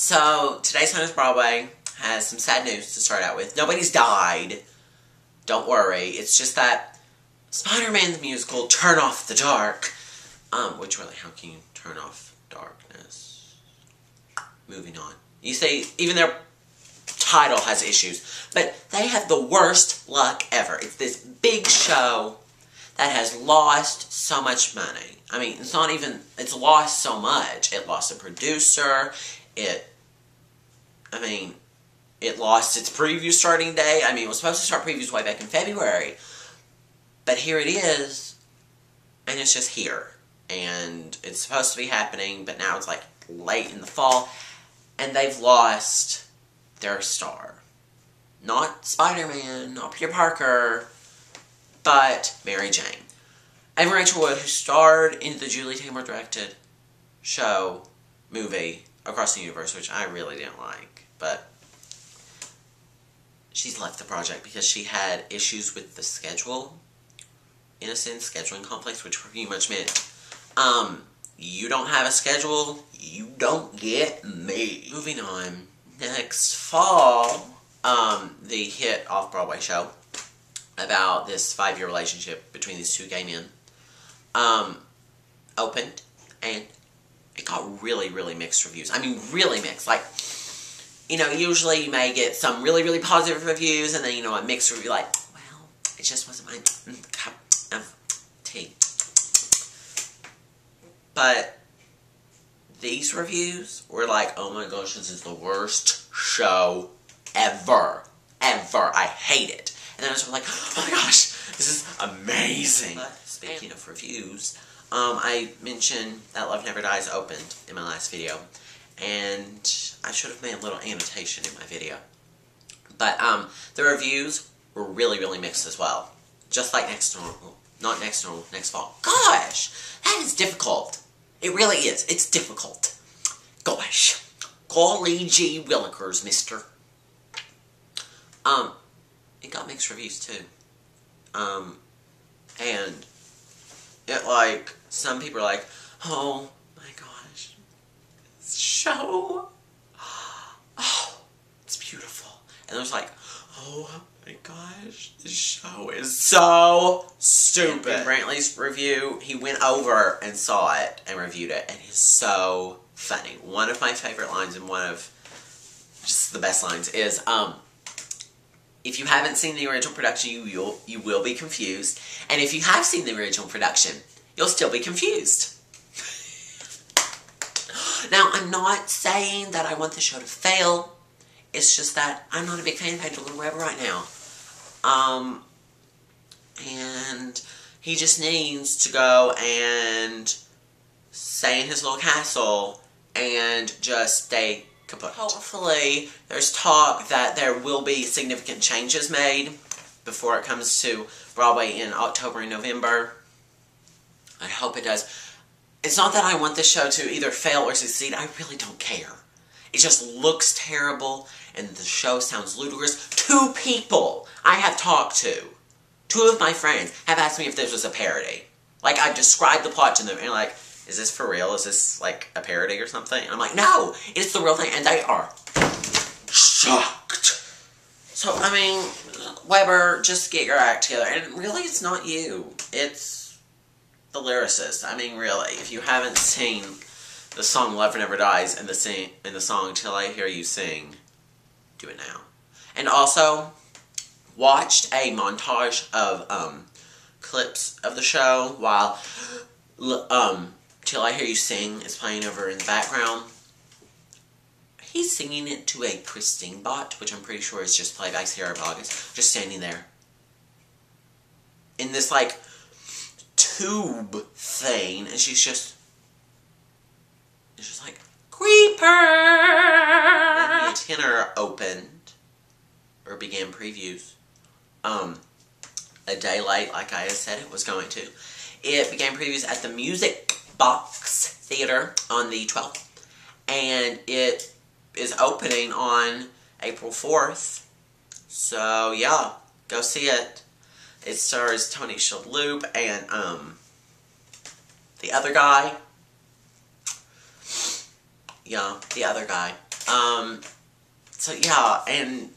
So, today's Hunters Broadway has some sad news to start out with. Nobody's died. Don't worry. It's just that Spider-Man the musical, Turn Off the Dark. Which really, how can you turn off darkness? Moving on. You say, even their title has issues. But they have the worst luck ever. It's this big show that has lost so much money. I mean, it's lost so much. It lost a producer. It lost its preview starting day. I mean, it was supposed to start previews way back in February. But here it is. And it's just here. And it's supposed to be happening, but now it's like late in the fall. And they've lost their star. Not Spider-Man, not Peter Parker, but Mary Jane. Evan Rachel Wood, who starred in the Julie Taymor-directed movie, Across the Universe, which I really didn't like, but she's left the project because she had issues with the schedule. In a sense, scheduling conflicts, which pretty much meant, you don't have a schedule, you don't get me. Moving on, next fall, the hit off-Broadway show about this 5-year relationship between these two gay men, opened, and it got really, really mixed reviews. I mean, really mixed. Like, you know, usually you may get some really, really positive reviews, and then, you know, a mixed review like, well, it just wasn't my cup of tea. But these reviews were like, oh my gosh, this is the worst show ever. Ever. I hate it. And then I was like, oh my gosh, this is amazing. But speaking of reviews, I mentioned that Love Never Dies opened in my last video. And I should have made a little annotation in my video. But the reviews were really, really mixed as well. Just like next fall. Gosh, that is difficult. It really is. It's difficult. Gosh. Golly gee willikers, mister. It got mixed reviews too. And it like, some people are like, oh my gosh, this show, oh, it's beautiful. And there's like, oh my gosh, this show is so stupid. In Brantley's review, he went over and saw it and reviewed it, and it's so funny. One of my favorite lines and one of just the best lines is, if you haven't seen the original production, you will be confused. And if you have seen the original production, you'll still be confused. Now, I'm not saying that I want the show to fail. It's just that I'm not a big fan of Andrew Lloyd Webber right now. And he just needs to go and stay in his little castle and just stay kaput. Hopefully, there's talk that there will be significant changes made before it comes to Broadway in October and November. I hope it does. It's not that I want this show to either fail or succeed. I really don't care. It just looks terrible, and the show sounds ludicrous. 2 people I have talked to, 2 of my friends, have asked me if this was a parody. Like, I've described the plot to them, and like, is this for real? Is this, like, a parody or something? And I'm like, no! It's the real thing, and they are shocked. So, I mean, Webber, just get your act together. And really, it's not you. It's the lyricist. I mean, really, if you haven't seen the song Love Never Dies and the song Till I Hear You Sing, do it now. And also, watched a montage of clips of the show while Till I Hear You Sing is playing over in the background. He's singing it to a Christine bot, which I'm pretty sure is just played by Sarah Boggess, just standing there in this like tube thing, and she's just, it's just like, Creeper! Then the tenor opened, or began previews, a day late, like I had said it was going to. It began previews at the Music Box Theater on the 12th, and it is opening on April 4th, so yeah, go see it. It stars Tony Shalhoub and the other guy. Yeah, the other guy. So yeah, and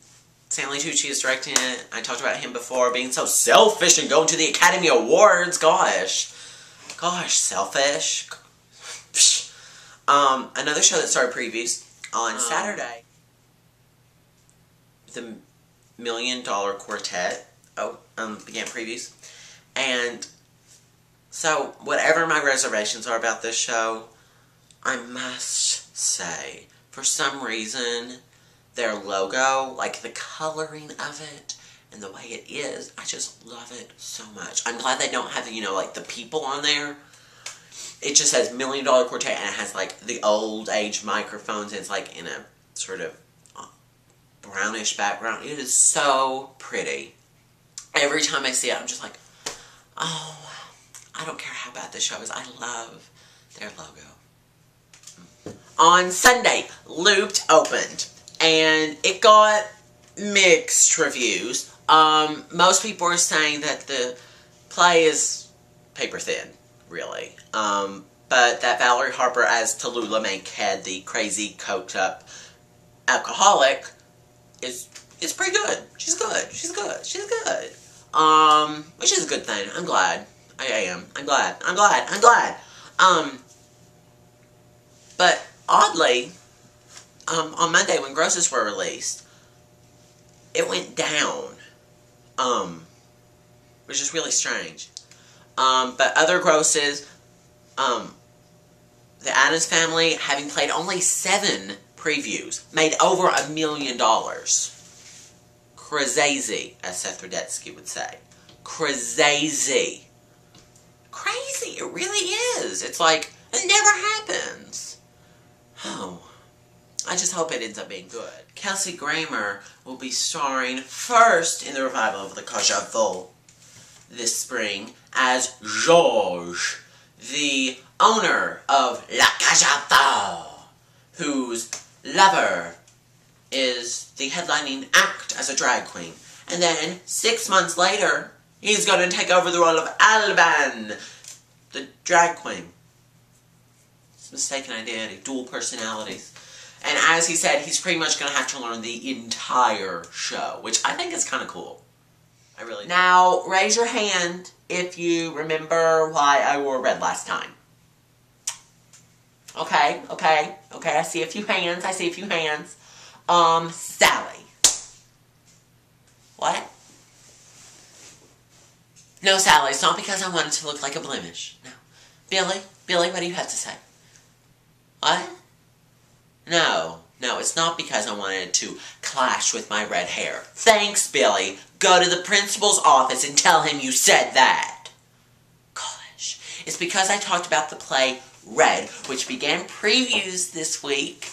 Stanley Tucci is directing it. I talked about him before being so selfish and going to the Academy Awards. Gosh, selfish. Another show that started previews on Saturday. The $1 Million Quartet began previews. And so, whatever my reservations are about this show, I must say, for some reason, their logo, like the coloring of it, and the way it is, I just love it so much. I'm glad they don't have, like the people on there. It just says $1 Million Quartet, and it has, like, the old age microphones, and it's, like, in a sort of brownish background. It is so pretty. Every time I see it, I'm just like, oh, I don't care how bad this show is. I love their logo. On Sunday, Looped opened, and it got mixed reviews. Most people are saying that the play is paper thin, really. But that Valerie Harper as Tallulah Bankhead, the crazy, coked-up alcoholic, is pretty good. She's good. Which is a good thing. I'm glad. I am. I'm glad. But oddly, on Monday when grosses were released, it went down. Which is really strange. But other grosses, The Addams Family, having played only 7 previews, made over $1 million. Crazy, as Seth Rudetsky would say. Crazy. Crazy, it really is. It's like, it never happens. Oh, I just hope it ends up being good. Kelsey Grammer will be starring first in the revival of the Cajavot this spring as Georges, the owner of La Cajavot, whose lover is the headlining act as a drag queen. And then, 6 months later, he's going to take over the role of Alban, the drag queen. It's mistaken identity, dual personalities. And as he said, he's pretty much going to have to learn the entire show, which I think is kind of cool. I really do. Now, raise your hand if you remember why I wore red last time. Okay, I see a few hands, Sally. What? No, Sally, it's not because I wanted to look like a blemish. No. Billy, what do you have to say? What? No, it's not because I wanted to clash with my red hair. Thanks, Billy. Go to the principal's office and tell him you said that. Gosh. It's because I talked about the play Red, which began previews this week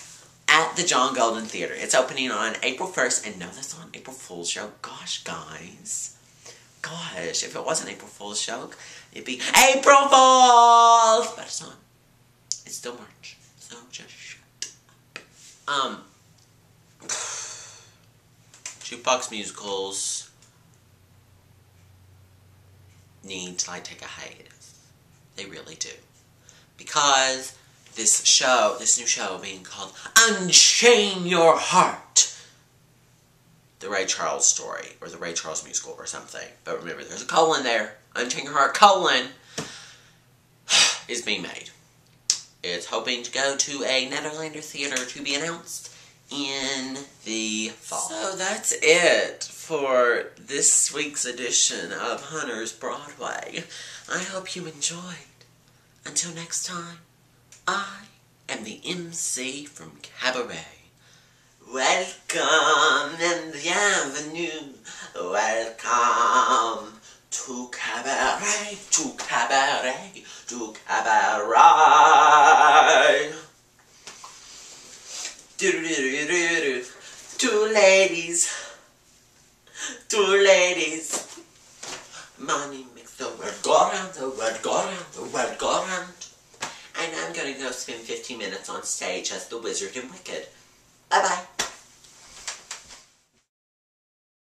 at the John Golden Theater. It's opening on April 1st, and no, that's not an April Fool's joke. Gosh, guys. Gosh, if it wasn't April Fool's joke, it'd be April Fools! But it's not. It's still March. So just shut up. Jukebox musicals need to, take a hiatus. They really do. Because this new show being called Unchain Your Heart, the Ray Charles story, or the Ray Charles musical, or something. But remember, there's a colon there. Unchain Your Heart, colon, is being made. It's hoping to go to a Nederlander theater to be announced in the fall. So that's it for this week's edition of Hunter's Broadway. I hope you enjoyed. Until next time, I am the MC from Cabaret. Welcome and bienvenue. Welcome to Cabaret, to Cabaret, to Cabaret. Do-do-do-do-do-do. Two ladies. Money makes the world go round, the world go round, the world go round. And I'm gonna go spend 15 minutes on stage as the Wizard in Wicked. Bye-bye.